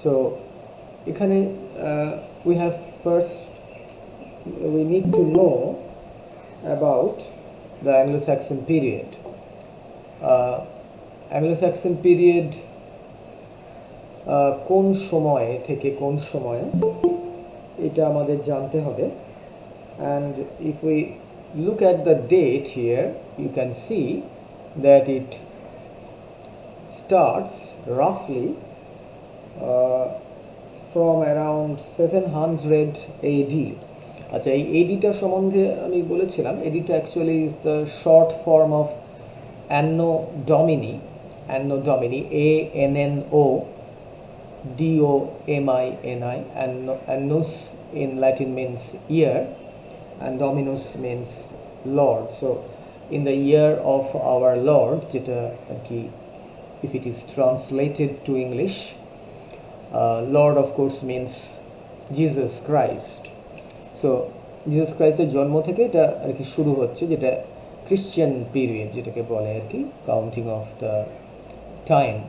So এখানে we need to know about the Anglo-Saxon period. Anglo-Saxon period কোন সময়ে থেকে কোন সময়ে এটা আমাদের জানতে হবে, and if we look at the date here you can see that it starts roughly from around 700 AD. আচ্ছা, এই AD-টা সম্বন্ধে আমি বলেছিলাম, AD-টা actually is the short form of Anno Domini, ANNO DOMINI, annus in Latin means year and dominus means Lord. So in the year of our Lord, যেটা আর কি if it is translated to English, Lord of course means Jesus Christ. So Jesus Christ-এর জন্ম থেকে এটা আর কি শুরু হচ্ছে, যেটা Christian period যেটাকে বলে আর কি, counting of the time.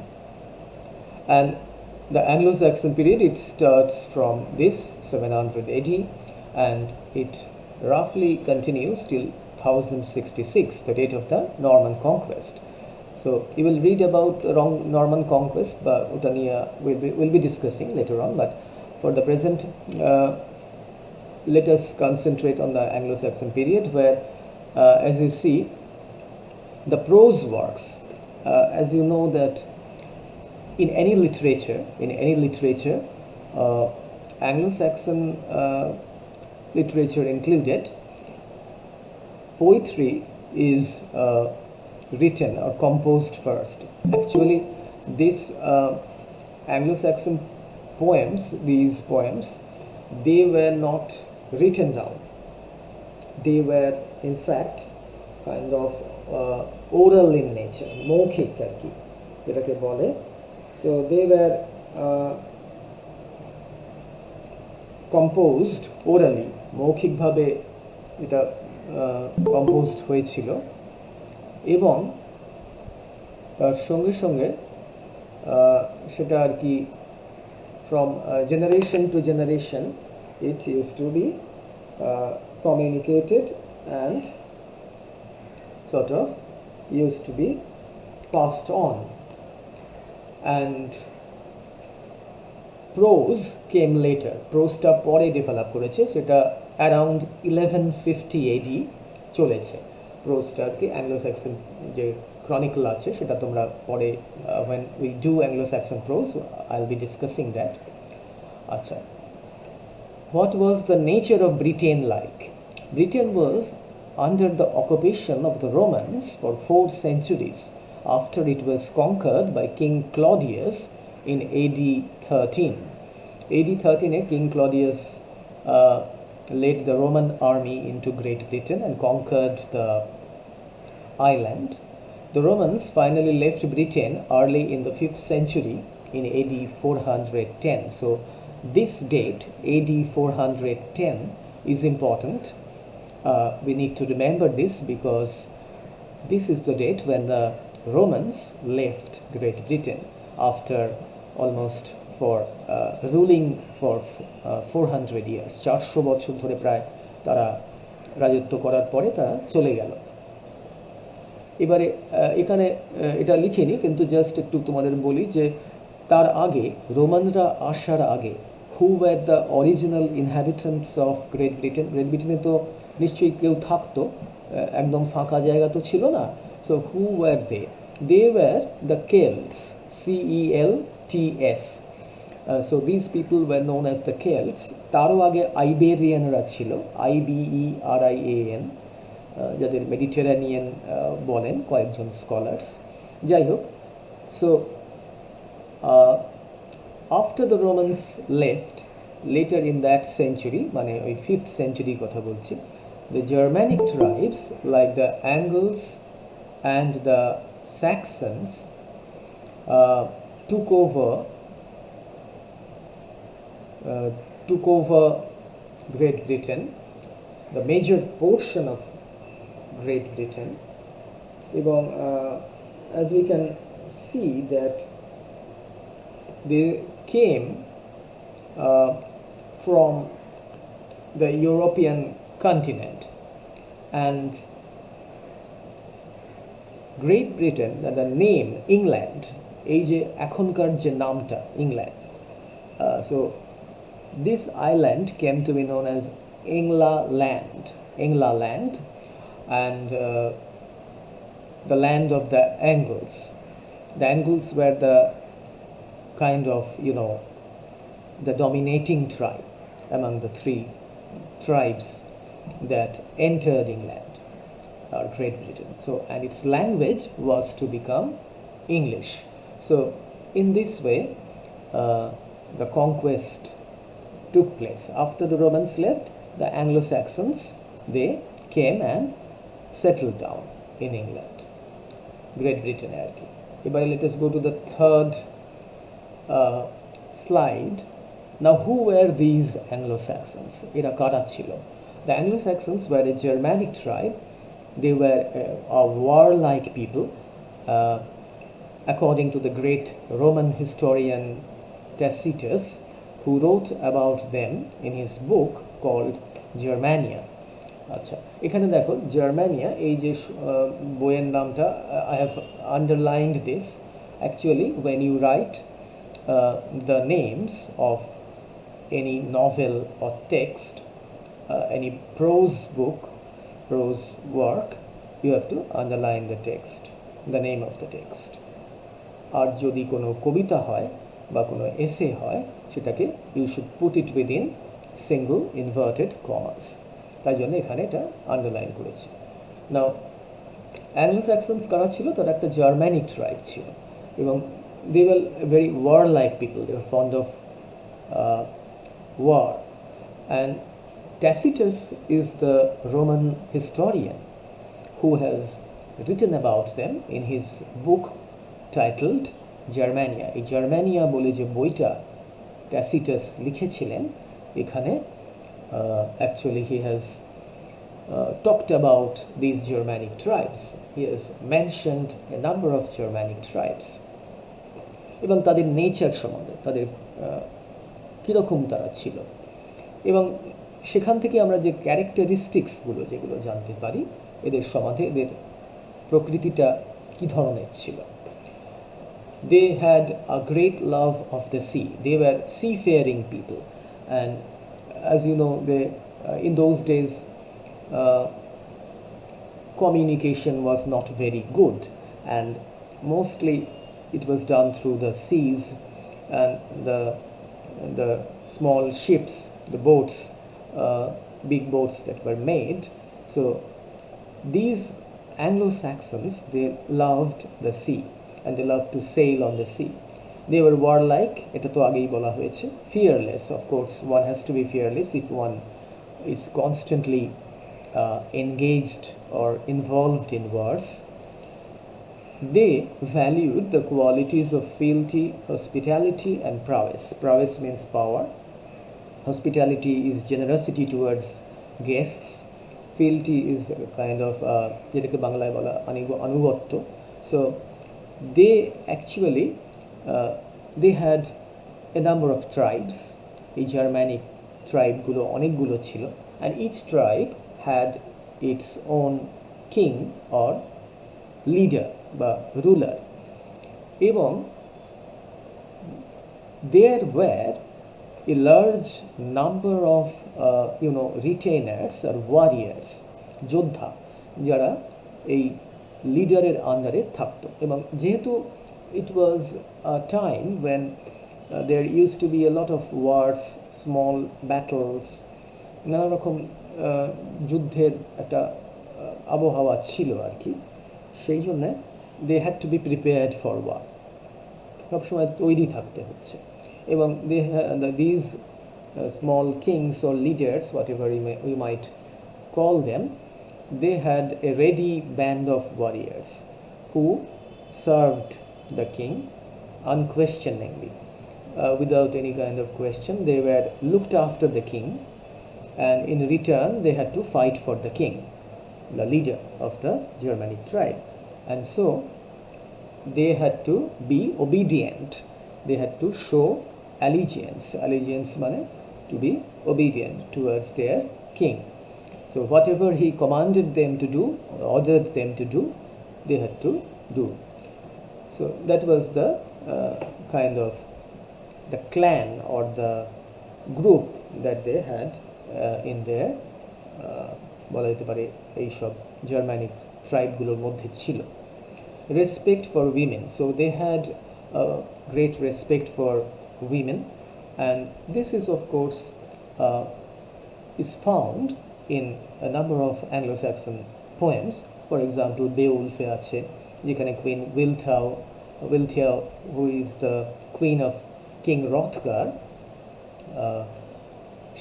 And the Anglo-Saxon period, it starts from this 700 AD and it roughly continues till 1066, the date of the Norman conquest. So you will read about the Norman conquest, but Utania will be discussing later on, but for the present let us concentrate on the Anglo-Saxon period, where as you see the prose works, as you know that in any literature, Anglo-Saxon literature included, poetry is written or composed first. Actually, this Anglo-Saxon these poems, they were not written down. They were in fact kind of oral in nature, মৌখিক আর কি যেটাকে বলে. So they were composed orally, মৌখিকভাবে এটা composed হয়েছিল, এবং তার সঙ্গে সঙ্গে সেটা আর কি from generation to generation it used to be communicated and sort of used to be passed on. And prose came later. Prose-টা পরে ডেভেলপ করেছে, সেটা around 1150 AD চলেছে prose-টা আর কি. Anglo-Saxon যে chronicle আছে সেটা তোমরা পরে when we do Anglo-Saxon prose I'll be discussing that. আচ্ছা, what was the nature of Britain like? Britain was under the occupation of the Romans for 4 centuries after it was conquered by King Claudius in AD 13. AD 13 King Claudius led the Roman army into Great Britain and conquered the island. The Romans finally left Britain early in the 5th century in AD 410. So this date, AD 410, is important. We need to remember this because this is the date when the Romans left Great Britain after almost ruling for 400 years. 400 বছর ধরে প্রায় তারা রাজত্ব করার পরে তারা চলে গেল। এবারে এখানে এটা লিখিনি, কিন্তু জাস্ট একটু তোমাদের বলি যে তার আগে, রোমানরা আসার আগে, who were the original inhabitants of Great Britain? Great ব্রিটেনে তো নিশ্চয়ই কেউ থাকতো, একদম ফাঁকা জায়গা তো ছিল না. So who were they? They were the Celts, CELTS. So these people were known as the Celts. তারও আগে আইবেরিয়ানরা ছিল, IBERIAN, যাদের মেডিটেরানিয়ান বলেন কয়েকজন স্কলার্স. যাই হোক, so after the Romans left later in that century, মানে ওই 5th century কথা বলছি, the Germanic tribes like the Angles and the Saxons took over Great Britain, the major portion of Great Britain, এবং as we can see that they came from the European continent, and Great Britain, the name England, এই যে এখনকার যে নামটা England, so this island came to be known as England, and the land of the Angles. The Angles were the kind of, the dominating tribe among the three tribes that entered England or Great Britain. So, and its language was to become English. So, in this way, the conquest took place. After the Romans left, the Anglo-Saxons, they came and settled down in England, Great Britain. But let us go to the third slide. Now, who were these Anglo-Saxons? Era kara chilo. The Anglo-Saxons were a Germanic tribe. They were a warlike people. According to the great Roman historian Tacitus, who wrote about them in his book called Germania. আচ্ছা, এখানে দেখো জার্মানিয়া, এই যে বইয়ের নামটা, I have underlined this. Actually, when you write the names of any novel or text, any prose book, prose work, you have to underline the text, the name of the text. আর যদি কোনো কবিতা হয় বা কোনো এসে হয়, সেটাকে you should put it within single inverted commas. তাই জন্য এখানে এটা আন্ডারলাইন করেছি। নাও অ্যাংলো-স্যাক্সনস কারা ছিল? তারা একটা জার্মানিক ট্রাইব ছিল, এবং they were very warlike people. They were fond of war. And Tacitus is the Roman historian who has written about them in his book titled Germania. এই জার্মানিয়া বলে যে বইটা Tacitus লিখেছিলেন, এখানে actually he has talked about these Germanic tribes. He has mentioned a number of Germanic tribes এবং তাদের nature সম্বন্ধে, তাদের কীরকম তারা ছিল, এবং সেখান থেকে আমরা যে ক্যারেক্টারিস্টিক্সগুলো যেগুলো জানতে পারি এদের সম্বন্ধে, এদের প্রকৃতিটা কী ধরনের ছিল। They had a great love of the sea. They were seafaring people, and as you know, they in those days communication was not very good, and mostly it was done through the seas and the small ships, the boats, big boats that were made. So these Anglo-Saxons, they loved the sea and they loved to sail on the sea. They were warlike, এটা তো আগেই বলা হয়েছে, fearless. Of course, one has to be fearless if one is constantly engaged or involved in wars. They valued the qualities of fealty, hospitality, and prowess. Prowess means power. Hospitality is generosity towards guests. Fealty is a kind of যেটাকে বাংলায় বলা আনুগত্য. So they actually they had a number of tribes. এই Germanic ট্রাইবগুলো অনেকগুলো ছিল, and each tribe had its own king or leader বা ruler, এবং there were a large number of retainers or warriors, যোদ্ধা, যারা এই লিডারের আন্ডারে থাকতো। এবং যেহেতু it was a time when there used to be a lot of wars, small battles, নানা রকম যুদ্ধের একটা আবহাওয়া ছিল আর কি, সেই জন্যে they had to be prepared for war, সবসময় তৈরি থাকতে হচ্ছে। এবং these small kings or leaders, whatever we might call them, they had a ready band of warriors who served the king unquestioningly, without any kind of question. They were looked after the king, and in return they had to fight for the king, the leader of the Germanic tribe, and so they had to be obedient. They had to show allegiance মানে to be obedient towards their king. So whatever he commanded them to do or ordered them to do, they had to do. So that was the kind of the clan or the group that they had in their বলা যেতে পারে এইসব Germanic ট্রাইবগুলোর মধ্যে ছিল। Respect for women, so they had great respect for women, and this is of course is found in a number of Anglo-Saxon poems. For example, Beowulf-এ আছে যেখানে Queen Wilthia, who is the queen of King Hrothgar,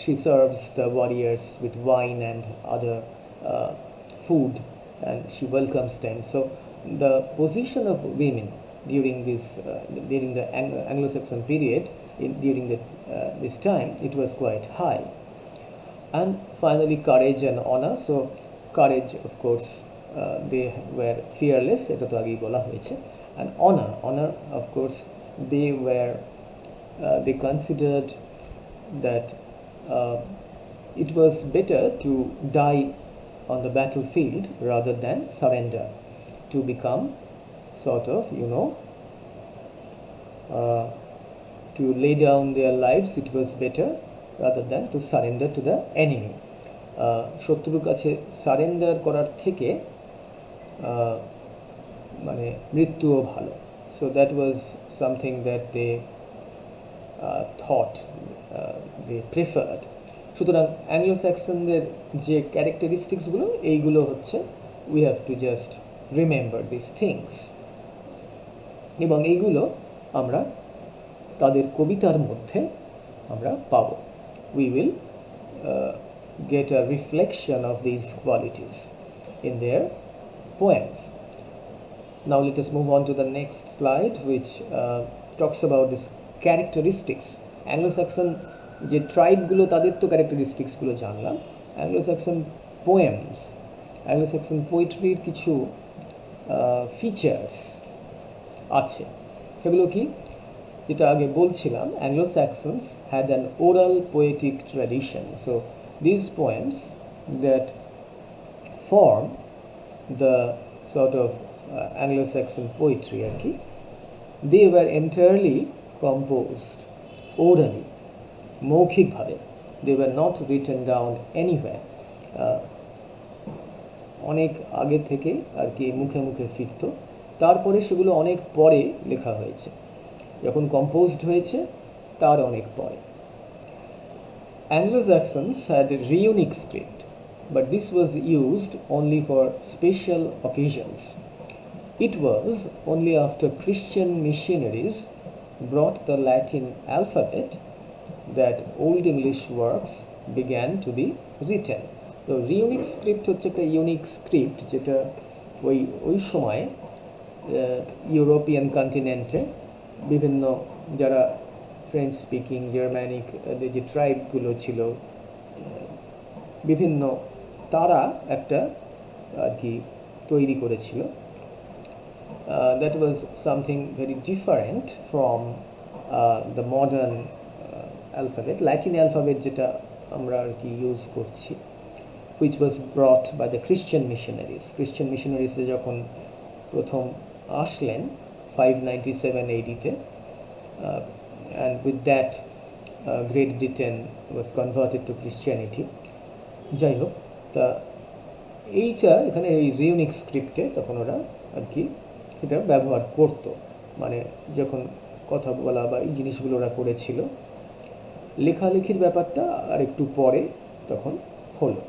she serves the warriors with wine and other food, and she welcomes them. So the position of women during the Anglo-Saxon period, during this time, it was quite high. And finally, courage and honor. So courage, of course, they were fearless, এটা তো আগেই বলা হয়েছে। And honor, of course, they considered that it was better to die on the battlefield rather than surrender, to become sort of, to lay down their lives. It was better rather than to surrender to the enemy. শত্রুর কাছে surrender করার থেকে মানে মৃত্যুও ভালো। So that was something that they thought, they preferred. সুতরাং অ্যাংলো-স্যাক্সনদের যে ক্যারেক্টারিস্টিক্সগুলো এইগুলো হচ্ছে we have to just remember these things, এবং এইগুলো আমরা তাদের কবিতার মধ্যে আমরা পাব। We will get a reflection of these qualities in their poems. Now let us move on to the next slide, which talks about these characteristics. Anglo-Saxon যে ট্রাইবগুলো তাদের তো ক্যারেক্টারিস্টিক্সগুলো জানলাম। অ্যাংলো-স্যাক্সন পোয়েমস, অ্যাংলো-স্যাক্সন পোয়েট্রির কিছু ফিচার্স আছে, সেগুলো কি? যেটা আগে বলছিলাম, Anglo-Saxons had an oral poetic tradition. So these poems that form the sort of Anglo-Saxon poetry আর কি, they were entirely composed orally, মৌখিকভাবে। They were not written down anywhere. অনেক আগে থেকে আর কি মুখে মুখে ফিরত, তারপরে সেগুলো অনেক পরে লেখা হয়েছে। যখন কম্পোজড হয়েছে তার অনেক পরে। Anglo-Saxons had a runic script, but this was used only for special occasions. It was only after Christian missionaries brought the Latin alphabet that Old English works began to be written. তো রিউনিক script হচ্ছে একটা unique script যেটা ওই সময় European কন্টিনেন্টে বিভিন্ন যারা French speaking Germanic যে ট্রাইবগুলো ছিল বিভিন্ন, তারা একটা আর কি তৈরি করেছিল। That was something very different from the modern alphabet, Latin alphabet যেটা আমরা আর কি ইউজ করছি, which was brought by the Christian missionaries. Christian missionaries যখন প্রথম আসলেন 597 AD-তে, and with that Great Britain was converted to Christianity. যাই হোক, তা এইটা এখানে এই রিউনিক স্ক্রিপ্টে তখন ওরা আর কি এটা ব্যবহার করতো, মানে যখন কথা বলা বা এই জিনিসগুলো ওরা করেছিল, লেখালেখির ব্যাপারটা আর একটু পরে তখন হলো।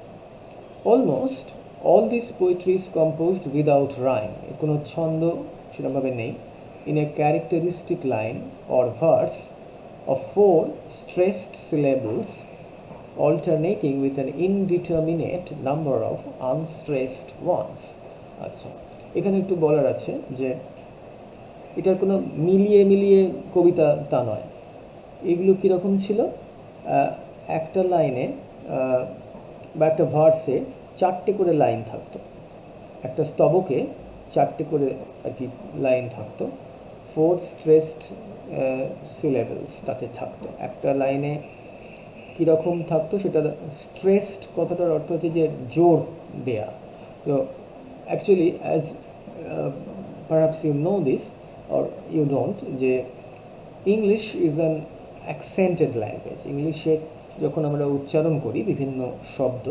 Almost all this poetry is composed without rhyme. এর কোনো ছন্দ সেরকমভাবে নেই। In a characteristic line or verse of 4 stressed syllables alternating with an indeterminate number of unstressed ones. আচ্ছা, এখানে একটু বলার আছে যে এটার কোনো মিলিয়ে কবিতা তা নয়। এগুলো কীরকম ছিল? একটা লাইনে বা একটা ভার্সে 4টে করে লাইন থাকতো, একটা স্তবকে 4টে করে আর কি লাইন থাকতো। 4 stressed সিলেবলস তাতে থাকতো। একটা লাইনে কীরকম থাকতো সেটা, স্ট্রেসড কথাটার অর্থ হচ্ছে যে জোর দেয়া। তো actually as perhaps you know this or you don't, যে English is an accented language. ইংলিশে যখন আমরা উচ্চারণ করি বিভিন্ন শব্দ,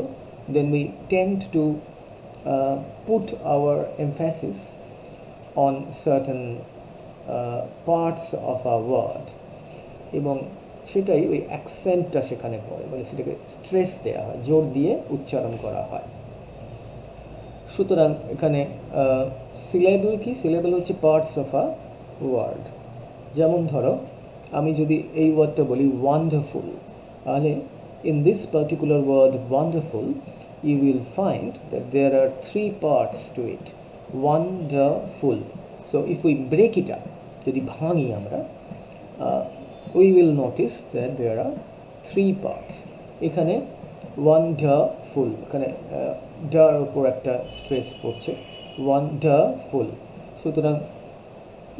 then we tend to put our emphasis on certain parts of our word, এবং সেটাই ওই অ্যাকসেন্টটা সেখানে পড়ে, বলে সেটাকে স্ট্রেস দেওয়া হয়, জোর দিয়ে উচ্চারণ করা হয়। সুতরাং এখানে সিলেবল কি? সিলেবল হচ্ছে পার্টস অফ আ ওয়ার্ড। যেমন ধরো আমি যদি এই ওয়ার্ডটা বলি ওয়ান্ডারফুল, তাহলে in this particular word wonderful you will find that there are three parts to it. Wonderful. So if we break it up, যদি ভাঙি আমরা, we will notice that there are three parts. এখানে wonderful, এখানে der উপর একটা stress পড়ছে, wonderful। সুতরাং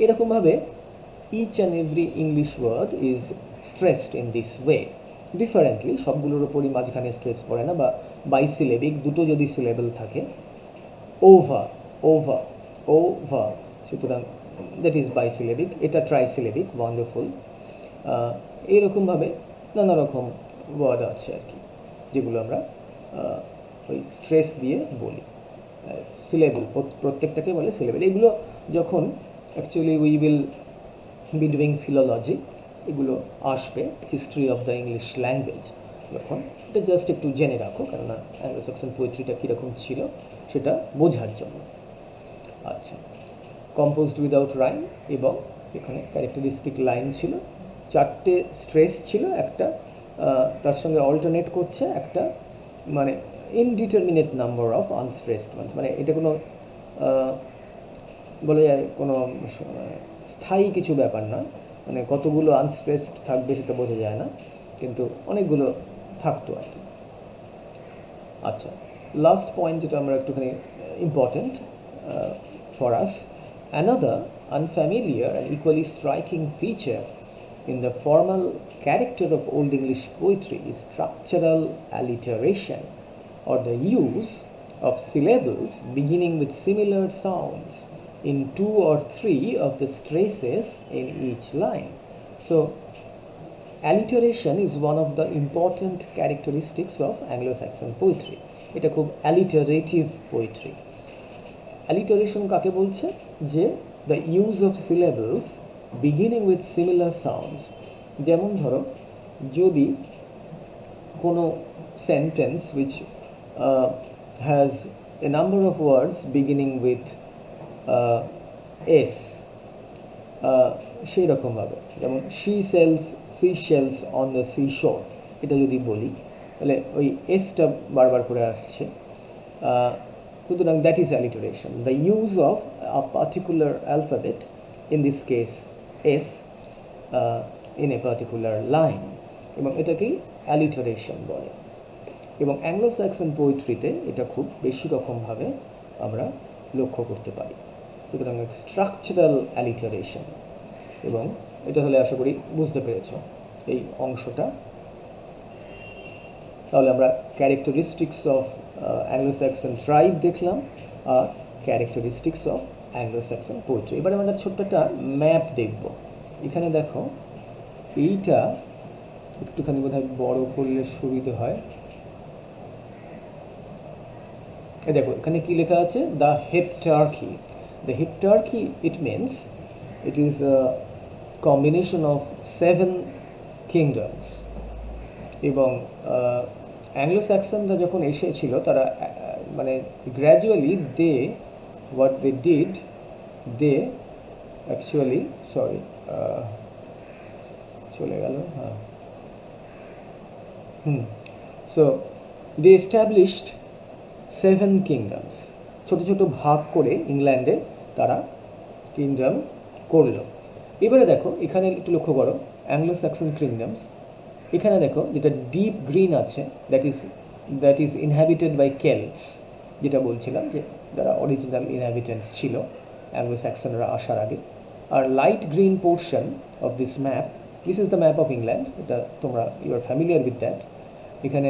এরকমভাবে each and every English word is stressed in this way. Differently, সবগুলোর ওপরই মাঝখানে স্ট্রেস পড়ে না, বা বাইসিলেবিক দুটো যদি সিলেবল থাকে, ওভার ওভার ওভার, সুতরাং দ্যাট ইজ বাইসিলেবিক। এটা ট্রাইসিলেবিক, ওয়ান্ডারফুল। এইরকমভাবে নানা রকম ওয়ার্ড আছে আর কি, যেগুলো আমরা ওই স্ট্রেস দিয়ে বলি। সিলেবল প্রত্যেকটাকে বলে সিলেবল। এগুলো যখন actually we will be doing philology, এগুলো আসবে history of the English language যখন, এটা জাস্ট একটু জেনে রাখো, কেননা অ্যাংলো স্যাক্সন পোয়েট্রিটা কীরকম ছিল সেটা বোঝার জন্য। আচ্ছা, কম্পোজড উইদাউট রাইম, এবং এখানে ক্যারেক্টারিস্টিক লাইন ছিল, চারটে স্ট্রেস ছিল, একটা তার সঙ্গে অল্টারনেট করছে একটা মানে ইনডিটারমিনেট নাম্বার অফ আনস্ট্রেসড ওয়ান্স, মানে এটা কোনো বলা যায় কোনো স্থায়ী কিছু ব্যাপার না, মানে কতগুলো আনস্ট্রেসড থাকবে সেটা বোঝা যায় না, কিন্তু অনেকগুলো থাকতো আর কি। আচ্ছা, লাস্ট পয়েন্ট যেটা আমরা একটুখানি important for us, another unfamiliar and equally striking feature in the formal character of Old English poetry is structural alliteration, or the use of syllables beginning with similar sounds in two or three of the stresses in each line. So, alliteration is one of the important characteristics of Anglo-Saxon poetry. এটা খুব alliterative poetry. Alliteration কাকে বলছে? যে the use of syllables beginning with similar sounds. যেমন ধরো, যদি কোনো sentence which has a number of words beginning with S, সেই রকমভাবে, যেমন she sells seashells on the seashore, এটা যদি বলি তাহলে ওই এসটা বারবার করে আসছে, সুতরাং that is alliteration, the use of a particular alphabet, in this case S, in a particular line, এবং এটাকেই alliteration বলে। এবং অ্যাংলো স্যাক্সন পোয়েট্রিতে এটা খুব বেশি রকমভাবে আমরা লক্ষ্য করতে পারি। সুতরাং স্ট্রাকচারাল অ্যালিটারেশন, এবং এটা হলে আশা করি বুঝতে পেরেছ এই অংশটা। তাহলে আমরা characteristics of Anglo Saxon tribe দেখলাম, আর characteristics of Anglo Saxon poetry. এবারে আমরা ছোট্ট একটা ম্যাপ দেখব। এখানে দেখো, এইটা একটুখানি বোধহয় বড় করলে সুবিধে হয়। দেখো এখানে কি লেখা আছে, the heptarchy. The heptarchy, it means it is a combination of 7 kingdoms, এবং অ্যাংলো-স্যাক্সনরা যখন এসেছিল তারা মানে gradually what they did, they actually চলে গেল, হ্যাঁ, so they established 7 kingdoms, ছোট ছোট ভাগ করে ইংল্যান্ডে তারা কিংডম করলো। এবারে দেখো এখানে একটু লক্ষ্য করো, অ্যাংলো স্যাক্সন কিংডমস, এখানে দেখো যেটা ডিপ গ্রিন আছে, that is inhabited by Celts, যেটা বলছিলাম যে যারা অরিজিনাল ইনহ্যাবিটেন্টস ছিল অ্যাংলো স্যাক্সনরা আসার আগে। আর light green portion of this map, this is the map of England, এটা তোমরা you are familiar with that. এখানে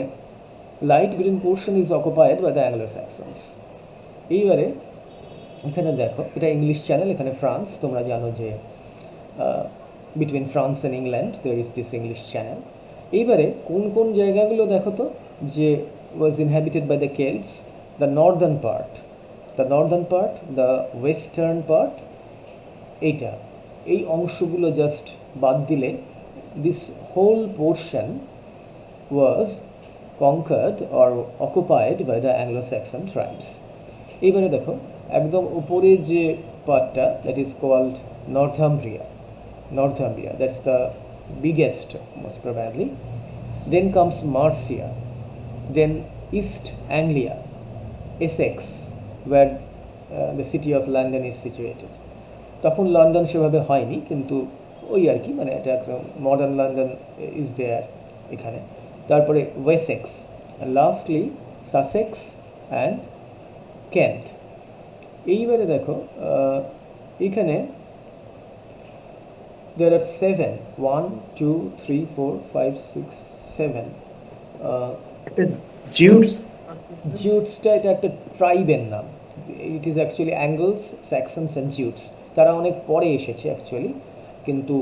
light green portion is occupied by the Anglo Saxons. এইবারে এখানে দেখো, এটা ইংলিশ চ্যানেল, এখানে ফ্রান্স, তোমরা জানো যে between France and England there is this English channel. এইবারে কোন কোন জায়গাগুলো দেখো তো যে was inhabited by the Celts, the northern part, the western part, এইটা, এই অংশগুলো জাস্ট বাদ দিলে this whole portion was conquered or occupied by the Anglo Saxon tribes. এইবারে দেখো একদম উপরে যে পার্টটা, that is called Northumbria, that's the biggest most probably. Then comes Mercia, then East Anglia, Essex, where the city of London is situated. তখন London সেভাবে হয়নি, কিন্তু ওই আর কি, মানে এটা একটা মডার্ন লন্ডন ইজ দেয়ার এখানে। তারপরে Wessex, lastly Sussex and Kent. এইবারে দেখো এখানে there are 7, 1 2 3 4 5 6 7 জিউটসটা এটা একটা ট্রাইবের নাম। It is actually Angles, Saxons and Jutes. তারা অনেক পরে এসেছে অ্যাকচুয়ালি, কিন্তু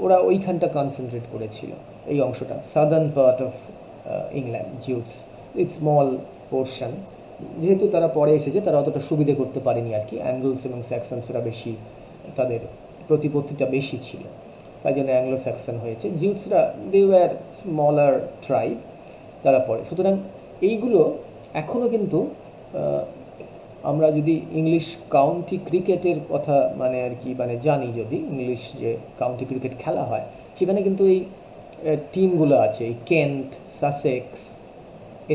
ওরা ওইখানটা কনসেন্ট্রেট করেছিল, এই অংশটা southern part of England. Jutes is small portion, যেহেতু তারা পরে এসেছে তারা অতটা সুবিধে করতে পারেনি আর কি। অ্যাঙ্গলস এবং স্যাক্সনসরা বেশি, তাদের প্রতিপত্তিটা বেশি ছিল, তাই জন্য অ্যাংলো স্যাক্সন হয়েছে। জিউটসরা দে ওয়্যার স্মলার ট্রাইব, তারা পরে। সুতরাং এইগুলো এখনও কিন্তু আমরা যদি ইংলিশ কাউন্টি ক্রিকেটের কথা মানে আর কি মানে জানি, যদি ইংলিশ যে কাউন্টি ক্রিকেট খেলা হয় সেখানে কিন্তু এই টিমগুলো আছে, এই কেন্ট, সাসেক্স,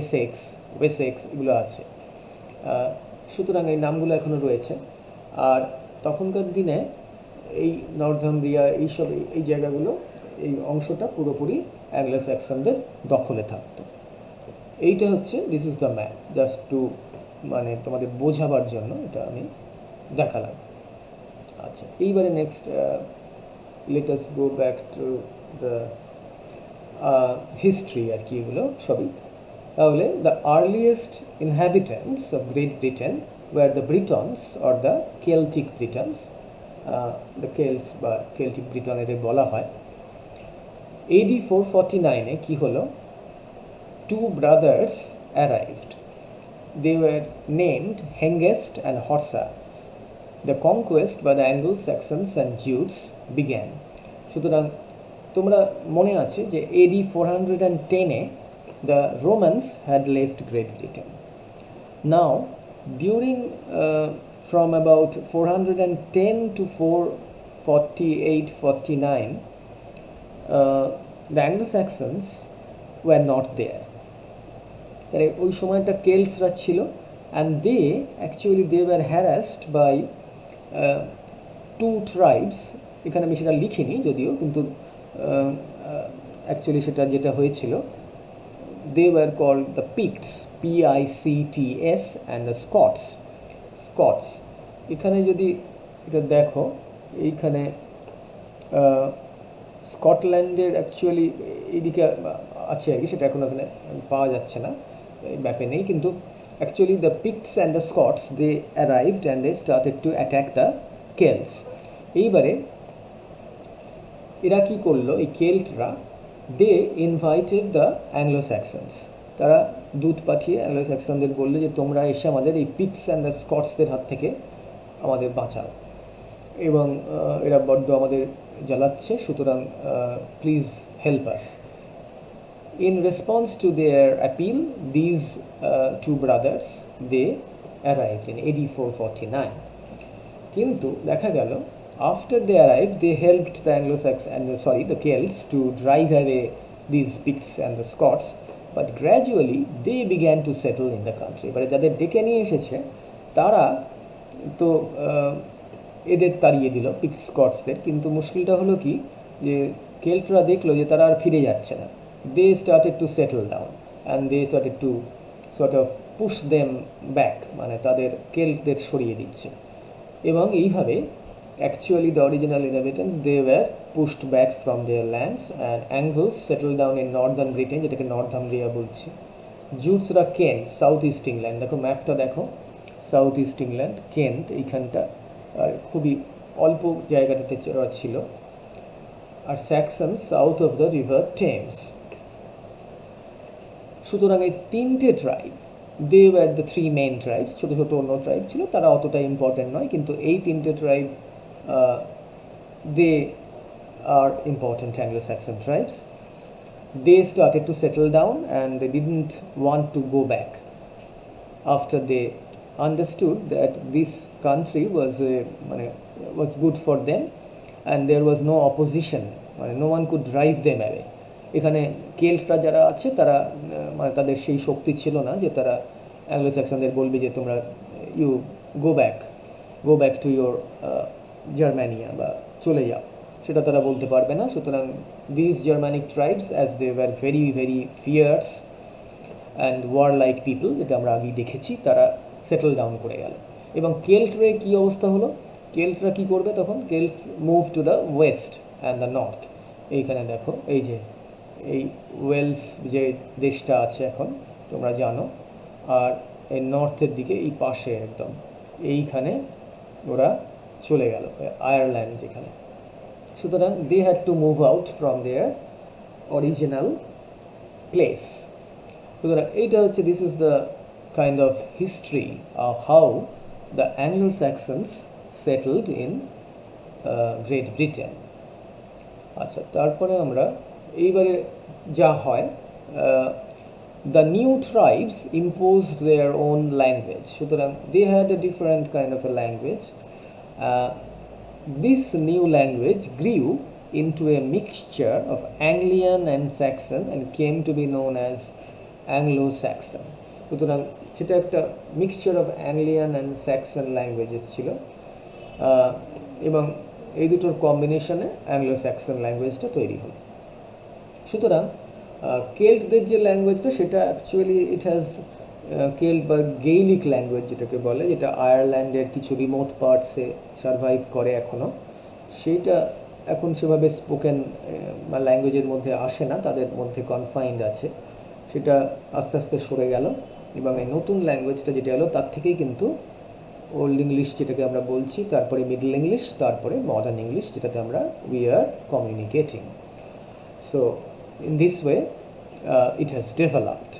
এসেক্স, ওয়েসেক্স, এগুলো আছে। সুতরাং এই নামগুলো এখনও রয়েছে। আর তখনকার দিনে এই নর্থাম্ব্রিয়া, এইসব এই জায়গাগুলো, এই অংশটা পুরোপুরি অ্যাংলো স্যাক্সনদের দখলে থাকতো। এইটা হচ্ছে this is the map, just to মানে তোমাদের বোঝাবার জন্য এটা আমি দেখালাম। আচ্ছা, এইবারে next let us go back to the history আর কি, এগুলো সবই। তাহলে the earliest inhabitants of Great Britain were the Britons or the Celtic Britons. The Celts বা কেল্টিক ব্রিটন এদের বলা হয়। AD 449-এ কী হলো, two brothers arrived. They were named Hengest and Horsa. The conquest by the Anglo-Saxons and Jutes began. সুতরাং তোমরা মনে আছে যে AD 410-এ the Romans had left Great Britain. Now, during from about 410 to 448-49, the Anglo-Saxons were not there. তাই ওই সময়টা কেল্টসরা ছিল, and they actually they were harassed by two tribes. এখানে আমি সেটা লিখিনি যদিও, কিন্তু অ্যাকচুয়ালি সেটা যেটা হয়েছিল, they were called the Picts, PICTS, and the Scots. এখানে যদি এটা দেখো, এইখানে স্কটল্যান্ডের অ্যাকচুয়ালি এইদিকে আছে আর কি, সেটা এখন ওখানে পাওয়া যাচ্ছে না, ম্যাপে নেই। কিন্তু actually the Picts and the Scots they arrived and they started to attack the Celts. এইবারে এরা কী করলো, এই কেল্টরা, দে ইনভাইটেড দ্য অ্যাংলো-স্যাক্সনস। তারা দূত পাঠিয়ে অ্যাংলো-স্যাক্সনদের বললো যে তোমরা এসে আমাদের এই পিক্টস অ্যান্ড দ্য স্কটসদের হাত থেকে আমাদের বাঁচাও, এবং এরা বড্ড আমাদের জ্বালাচ্ছে, সুতরাং please help us. In response to their appeal, these two brothers, they arrived in AD 449. কিন্তু দেখা গেল, after they arrived, they helped the the Celts to drive away these Picts and the Scots, but gradually they began to settle in the country. এবারে যাদের ডেকে নিয়ে এসেছে তারা তো এদের তাড়িয়ে দিল, পিক্ট স্কটসদের। কিন্তু মুশকিলটা হলো কি, যে কেল্টরা দেখলো যে তারা আর ফিরে যাচ্ছে না। They started to settle down and they started to sort of push them back, মানে তাদের কেল্টদের সরিয়ে দিচ্ছে। এবং এইভাবে actually the original inhabitants, they were pushed back from their lands, and Angles settled down in northern Britain, যেটাকে Northumbria বলছি. জুটসরা Kent, south east England, দেখো ম্যাপটা দেখো, সাউথ ইস্ট ইংল্যান্ড, কেন্ট এইখানটা খুবই অল্প জায়গাটাতে ছিল. আর Saxon south of the river Thames. সুতরাং এই তিনটে ট্রাইব, they were the three main tribes. ছোটো ছোটো অন্য ট্রাইব ছিল, তারা অতটা ইম্পর্টেন্ট নয়, কিন্তু এই তিনটে tribe they are important Anglo-Saxon tribes. They started to settle down and they didn't want to go back after they understood that this country was good for them and there was no opposition, no one could drive them away. এখানে কেল্টরা যারা আছে তারা তাদের সেই শক্তি ছিল না যে তারা অ্যাংলো-স্যাক্সনদের বলবে যে তোমরা you go back to your Germania বা চলে যাও, সেটা তারা বলতে পারবে না. সুতরাং this Germanic tribes as they were very very fierce and warlike people, যেটা আমরা আগেই দেখেছি, তারা সেটেল ডাউন করে গেল. এবং কেল্টরে কী অবস্থা হলো, কেল্টরা কী করবে তখন? Celts move to the west and the north. এইখানে দেখো, এই যে এই ওয়েলস যে দেশটা আছে এখন তোমরা জানো, আর এই নর্থের দিকে এই পাশে একদম এইখানে ওরা চলে গেল, আয়ারল্যান্ড যেখানে. সুতরাং they had to move out from their original place. সুতরাং এইটা হচ্ছে, this is the kind of history of how the Anglo Saxons settled in Great Britain. আচ্ছা, তারপরে আমরা এইবারে যা হয়, the new tribes imposed their own language. সুতরাং they had a different kind of a language. This new language grew into a mixture of Anglian and Saxon and came to be known as Anglo-Saxon. সুতরাং সেটা একটা mixture of Anglian and Saxon languages ছিল, এবং এই দুটোর কম্বিনেশনে Anglo-Saxon ল্যাঙ্গুয়েজটা তৈরি হলো. সুতরাং কেল্টদের যে ল্যাঙ্গুয়েজটা সেটা অ্যাকচুয়ালি ইট হ্যাজ কেল্ট বা গেইলিক ল্যাঙ্গুয়েজ যেটাকে বলে, যেটা আয়ারল্যান্ডের কিছু রিমোট পার্টসে সারভাইভ করে এখনও, সেইটা এখন সেভাবে স্পোকেন বা ল্যাঙ্গুয়েজের মধ্যে আসে না, তাদের মধ্যে কনফাইন্ড আছে. সেটা আস্তে আস্তে সরে গেল, এবং এই নতুন ল্যাঙ্গুয়েজটা যেটা এলো তার থেকেই কিন্তু ওল্ড ইংলিশ যেটাকে আমরা বলছি, তারপরে মিডল ইংলিশ, তারপরে মডার্ন ইংলিশ, যেটাতে আমরা we are communicating. So in this way it has developed.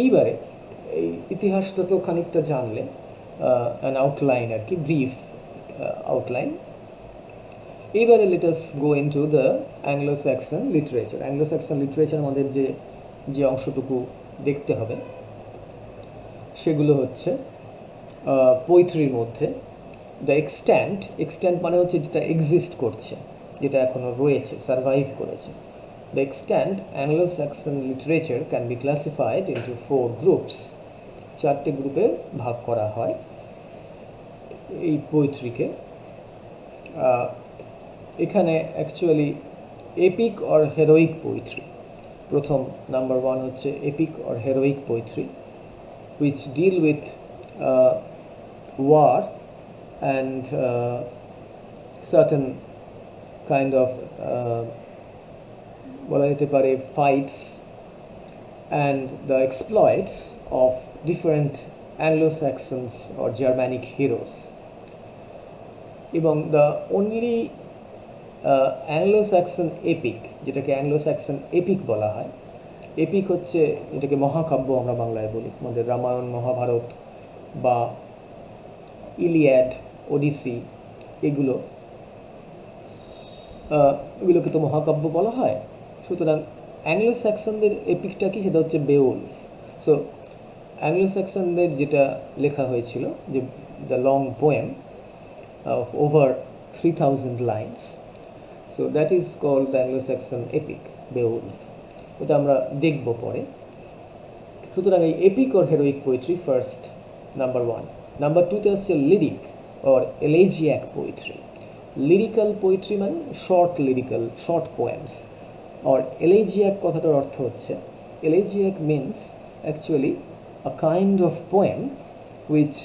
এইবারে এই ইতিহাসটা তো খানিকটা জানলে, an outline আর কি, ব্রিফ outline. এইবারে let us go into the Anglo-Saxon literature. Anglo-Saxon literature আমাদের যে অংশটুকু দেখতে হবে সেগুলো হচ্ছে পোয়েট্রির মধ্যে দ্য এক্সট্যান্ট মানে হচ্ছে যেটা এক্সিস্ট করছে, যেটা এখনও রয়েছে, সারভাইভ করেছে. The extant Anglo-Saxon literature can be classified into 4 groups. 4টে গ্রুপে ভাগ করা হয় এই পোয়েট্রিকে. এখানে actually epic or heroic poetry. প্রথম নাম্বার 1 হচ্ছে epic or heroic poetry, which deal with war and certain kind of বলা যেতে পারে fights and the exploits of different Anglo Saxons or Germanic heroes. এবং দ্য অনলি অ্যাংলো-স্যাক্সন এপিক, যেটাকে Anglo Saxon epic বলা হয়, epic হচ্ছে যেটাকে মহাকাব্য আমরা বাংলায় বলি, আমাদের রামায়ণ, মহাভারত বা ইলিয়াড, ওডিসি, এগুলোকে তো মহাকাব্য বলা হয়. সুতরাং অ্যাংলো-স্যাক্সনদের এপিকটা কি, সেটা হচ্ছে বেওলফ. সো অ্যাংলো-স্যাক্সনদের যেটা লেখা হয়েছিল, যে the long poem of over 3000 lines, so that is called the Anglo Saxon epic, Beowulf. ওটা আমরা দেখব পরে. সুতরাং এই epic or heroic poetry first, number 1. Number 2তে হচ্ছে lyric or elegiac poetry. Lyrical poetry মানে শর্ট পোয়েমস. আর এলেজিয়াক কথাটার অর্থ হচ্ছে, elegiac means actually a kind of poem which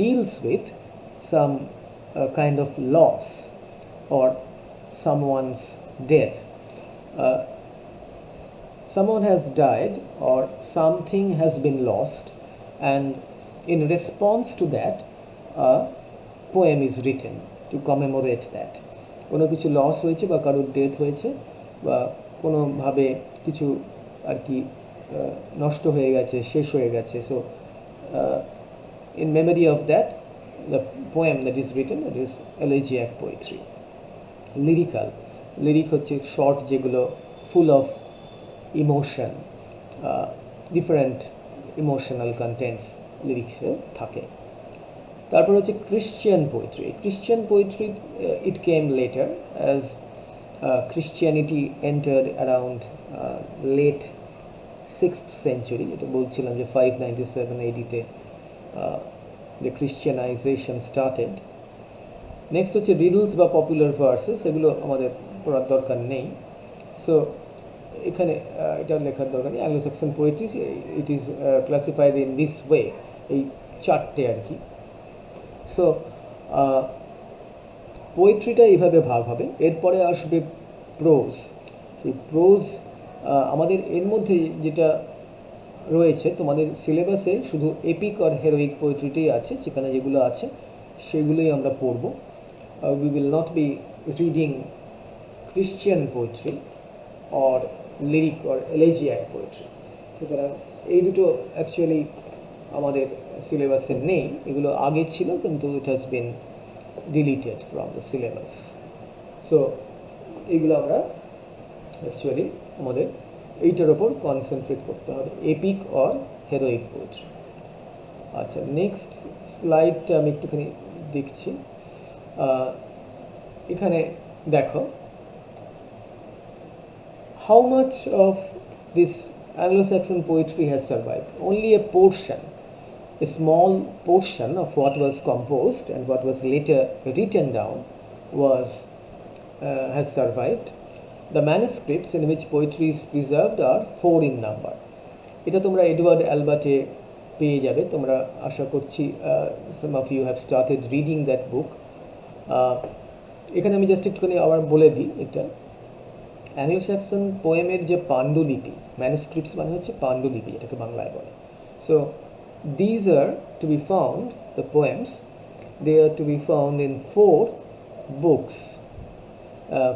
deals with some a kind of loss or someone's death. Someone has died or something has been lost, and in response to that, a poem is written to commemorate that. কোনো কিছু loss হয়েছে বা কারোর death হয়েছে বা কোনোভাবে কিছু আর কি নষ্ট হয়ে গেছে, শেষ হয়ে গেছে, so in memory of that, the poem that is written, it is elegiac poetry. Lyric হচ্ছে শর্ট যেগুলো full of emotion, different emotional contents লিরিক্সে থাকে। তারপর হচ্ছে Christian poetry it came later as Christianity entered around late 6th century. এটা বলছিলাম যে 597 AD-তে the Christianization started. Next হচ্ছে রিডলস বা পপুলার ভার্সেস, এগুলো আমাদের পড়ার দরকার নেই, সো এখানে এটা লেখার দরকার নেই। Anglo-Saxon poetry it is classified in this way, এই চারটে আর কি। সো পোয়েট্রিটা এইভাবে ভাগ হবে। এরপরে আসবে প্রোজ। সেই প্রোজ আমাদের এর মধ্যে যেটা রয়েছে তোমাদের সিলেবাসে শুধু এপিক আর হেরোইক পোয়েট্রিটাই আছে, যেখানে যেগুলো আছে সেগুলোই আমরা পড়ব। We will not be reading Christian poetry or lyric or elegiac poetry. সুতরাং এই দুটো অ্যাকচুয়ালি আমাদের সিলেবাসে নেই, এগুলো আগে ছিল কিন্তু it has been deleted from the syllabus. So এইগুলো আমরা অ্যাকচুয়ালি আমাদের এইটার ওপর কনসেন্ট্রেট করতে হবে, এপিক অর হেরোইক পোয়েট্রি। আচ্ছা, নেক্সট স্লাইডটা আমি একটুখানি দেখছি। এখানে দেখো how much of this Anglo-Saxon poetry has survived. Only a portion, a small portion of what was composed and what was later written down has survived. The manuscripts in which poetry is preserved are 4 in number. এটা তোমরা Edward অ্যালবার্টে পেয়ে যাবে, তোমরা আশা করছি some of you have started reading that book. এখানে আমি just একটুখানি আবার বলে দিই, এটা অ্যাংলো-স্যাক্সন পোয়েমের যে পাণ্ডুলিপি, ম্যানুস্ক্রিপ্টস মানে হচ্ছে পাণ্ডুলিপি, এটাকে বাংলায় বলে। So these are to be found, the poems, they are to be found in 4 books,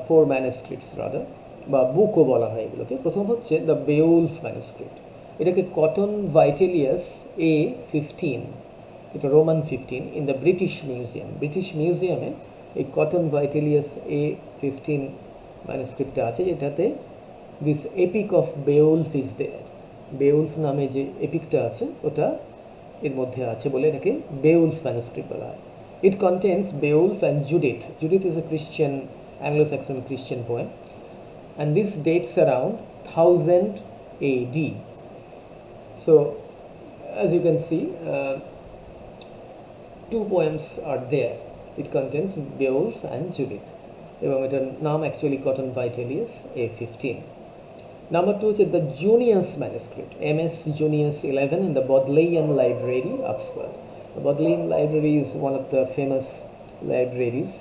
4 manuscripts rather, বা বুকও বলা হয় এগুলোকে। প্রথম হচ্ছে দ্য বেওলফ ম্যানুস্ক্রিপ্ট, এটাকে কটন ভাইটেলিয়াস A15, এটা রোমান 15, ইন দ্য ব্রিটিশ মিউজিয়ামে এই কটন ভাইটেলিয়াস A15 ম্যানুস্ক্রিপ্টটা আছে, যেটাতে this epic of বেওলফ is there. বেওলফ নামে যে এপিকটা আছে ওটা এর মধ্যে আছে বলে এটাকে বেওলফ ম্যানুস্ক্রিপ্ট বলা হয়। It contains Beowulf and Judith is a Christian, Anglo-Saxon Christian poem, and this dates around 1000 AD. So as you can see, 2 poems are there. It contains Beowulf and Judith, এবং এটার নাম actually cotton Vitellius A15. Number 2 হচ্ছে the juniors manuscript, MS Junius 11 in the Bodleian Library, Oxford. The Bodleian Library is one of the famous libraries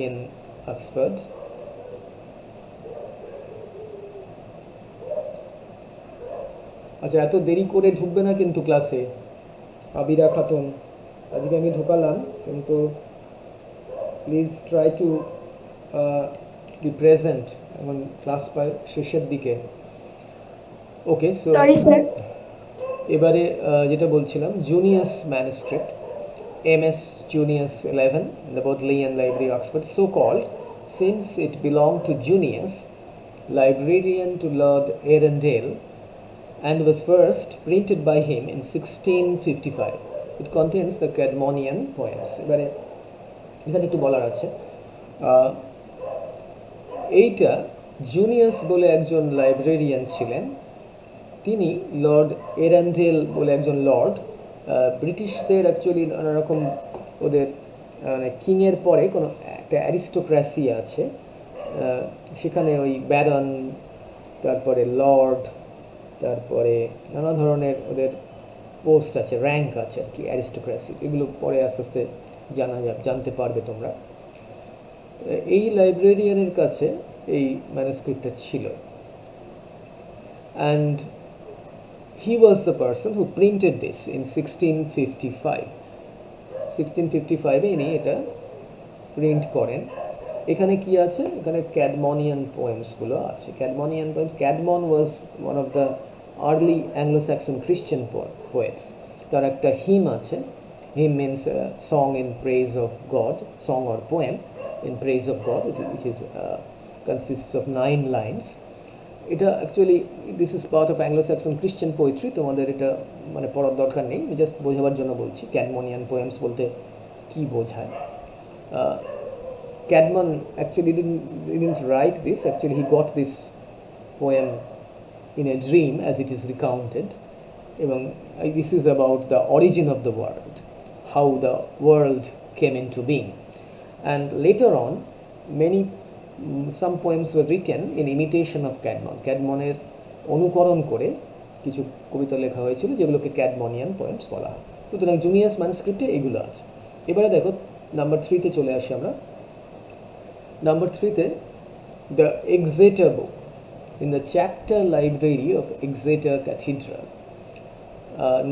in Oxford. আচ্ছা, এত দেরি করে ঢুকবে না কিন্তু ক্লাসে, আবিরা খাতুন। আজকে আমি ঢোকালাম, কিন্তু please try to B present, এখন ক্লাস প্রায় শেষের দিকে। ওকে, সরি স্যার। এবারে যেটা বলছিলাম, juniors manuscript, MS Junius 11 in the Bodleian Library, Oxford, so called since it belonged to Junius, librarian to Lord Arundel, and was first printed by him in 1655. It contains the Cadmonian poems. এবারে এখানে একটু বলার আছে, এইটা juniors বলে একজন librarian ছিলেন, তিনি লর্ড এরান্ডেল বলে একজন লর্ড, ব্রিটিশদের অ্যাকচুয়ালি নানা রকম ওদের মানে কিংয়ের পরে কোনো একটা অ্যারিস্টোক্রেসি আছে, সেখানে ওই ব্যারন, তারপরে লর্ড, তারপরে নানা ধরনের ওদের পোস্ট আছে, র্যাঙ্ক আছে আর কি, অ্যারিস্টোক্রেসি। এগুলো পরে আস্তে আস্তে জানতে পারবে তোমরা। এই লাইব্রেরিয়ানের কাছে এই ম্যানুস্ক্রিপ্টটা ছিল, and he was the person who printed this in 1655. 1655 ইনি এটা প্রিন্ট করেন। এখানে কি আছে? এখানে ক্যাডমনিয়ান পোয়েমসগুলো আছে। Caedmonian poems, Caedmon was one of the early Anglo Saxon Christian poets. তার একটা হিম আছে। Hymn means song in praise of God, song or poem in praise of God, which is consists of 9 lines. এটা actually this is part of Anglo Saxon Christian poetry. তোমাদের এটা মানে পড়ার দরকার নেই, আমি জাস্ট বোঝাবার জন্য বলছি ক্যাডমনিয়ান পোয়েমস বলতে কী বোঝায়। Cadmon actually didn't write this. Actually, he got this poem in a dream, as it is recounted. এবং this is about the origin of the world, how the world came into being. And later on, some poems were written in imitation of Cadmon. Cadmoনের অনুকরণ করে কিছু কবিতা লেখা হয়েছিল, যেগুলোকে ক্যাডমনিয়ান poems বলা হয়। সুতরাং জুনিয়াস ম্যানুস্ক্রিপ্টে এগুলো আছে। এবারে দেখো নাম্বার 3-তে চলে আসি আমরা। Number 3, the Exeter book, in the chapter library of Exeter Cathedral,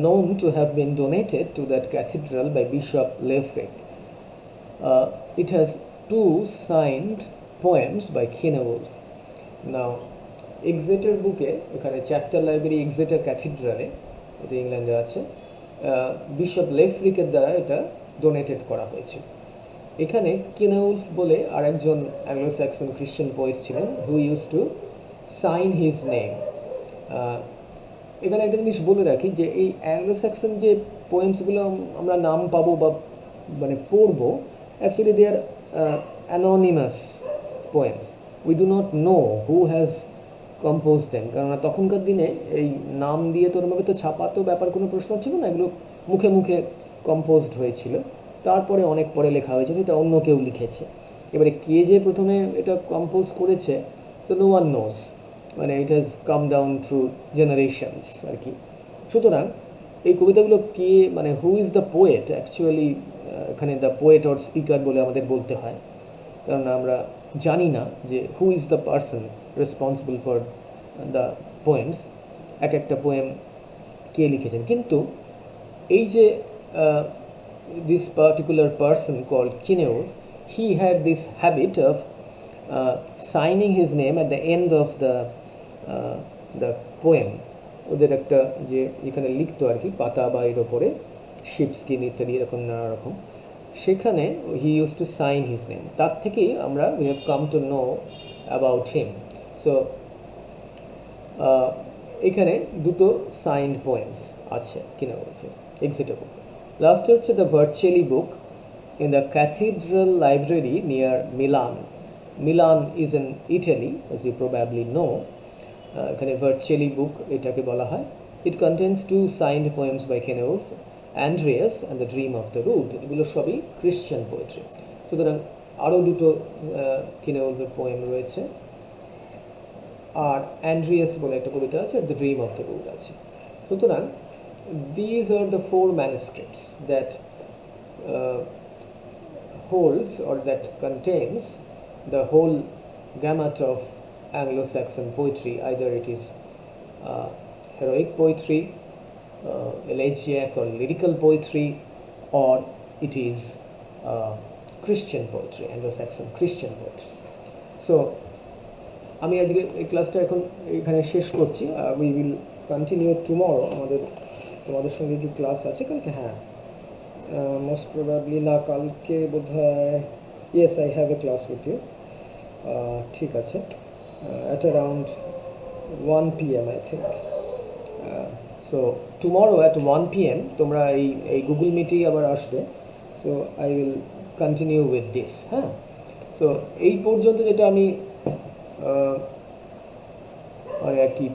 known to have been donated to that cathedral by Bishop Leofric. It has 2 signed poems by Kenilworth. Now, Exeter book এখানে chapter library Exeter Cathedral এটা ইংল্যান্ডে আছে, bishop লেফ্রিকের দ্বারা এটা donated করা হয়েছে। এখানে কেনাউলফ বলে আর একজন অ্যাংলো-স্যাক্সন খ্রিশ্চান পোয়েট ছিলেন, who use to sign his name. এখানে একটা জিনিস বলে রাখি যে এই অ্যাংলো-স্যাক্সন যে পোয়েমসগুলো আমরা নাম পাবো বা মানে পড়বো, actually they are anonymous poems. We do not know who has compose them, কারণ তখনকার দিনে এই নাম দিয়ে তোরভাবে তো ছাপা তো ব্যাপার কোনো প্রশ্ন ছিল না, এগুলো মুখে মুখে কম্পোজড হয়েছিল, তারপরে অনেক পরে লেখা হয়েছে, এটা অন্য কেউ লিখেছে। এবারে কে যে প্রথমে এটা কম্পোজ করেছে, সো নো ওয়ান নোজ, মানে it has come down through generations আর কি। সুতরাং এই কবিতাগুলো কে, মানে who is the poet, actually এখানে দ্য পোয়েট অর স্পিকার বলে আমাদের বলতে হয়, কারণ আমরা জানি না যে who is the person responsible for the poems, এক একটা পোয়েম কে লিখেছেন। কিন্তু এই যে this particular person called Kenilworth, he had this habit of signing his name at the end of the poem. ওদের একটা যে এখানে লিখতো আর কি পাতা বা এর ওপরে শিপস্কিন ইত্যাদি এরকম নানা রকম, সেখানে he used to sign his name. তার থেকেই আমরা we have come to know about him. So এখানে 2 signed poems আছে Kenilworthের Exeter book. Last হচ্ছে the Vercelli book in the Cathedral Library near Milan. Milan is in Italy, as you probably know. এখানে Vercelli book এটাকে বলা হয়। It contains 2 signed poems by Kenilworth, Andreas and the Dream of the Rood. এগুলো সবই Christian poetry. সুতরাং আরও 2 Kenilworthের poem রয়েছে, আর Andreas বলে একটা কবিতা আছে, are the dream of the rude আছে। সুতরাং these are the 4 manuscripts that holds or that contains the whole gamut of Anglo-Saxon poetry. Either it is heroic poetry, elegiac or lyrical poetry, or it is Christian poetry, Anglo-Saxon Christian poetry. So আমি আজকে এই ক্লাসটা এখন এখানে শেষ করছি। We will continue tomorrow. তোমাদের সঙ্গে কি ক্লাস আছে কালকে? হ্যাঁ, মোস্ট প্রবাবলি না, কালকে বোধহয় yes I have a class with you. ঠিক আছে, at around 1 PM I think. So tomorrow at 1 PM তোমরা এই গুগল মিটেই আবার আসবে। So I will continue with this. হ্যাঁ, সো এই পর্যন্ত যেটা আমি মানে আর কি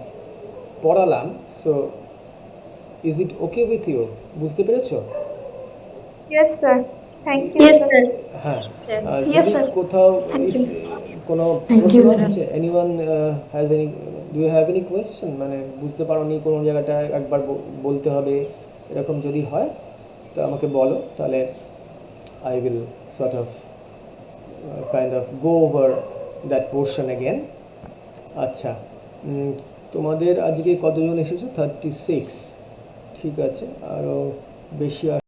পড়ালাম, so is it okay with you? বুঝতে পেরেছো? Yes, sir. Thank you. Yes, sir. হ্যাঁ, Yes, যদি sir. কোথাও Thank you. কোনো Thank প্রশ্ন you, আছে, anyone has any, do you have any question? মানে বুঝতে পারোনি কোনো জায়গাটা একবার বলতে হবে, এরকম যদি হয় তো আমাকে বলো, তাহলে I will sort of kind of go over that portion again. আচ্ছা, তোমাদের আজকে কতজন এসেছো? 36। ঠিক আছে, আরও বেশি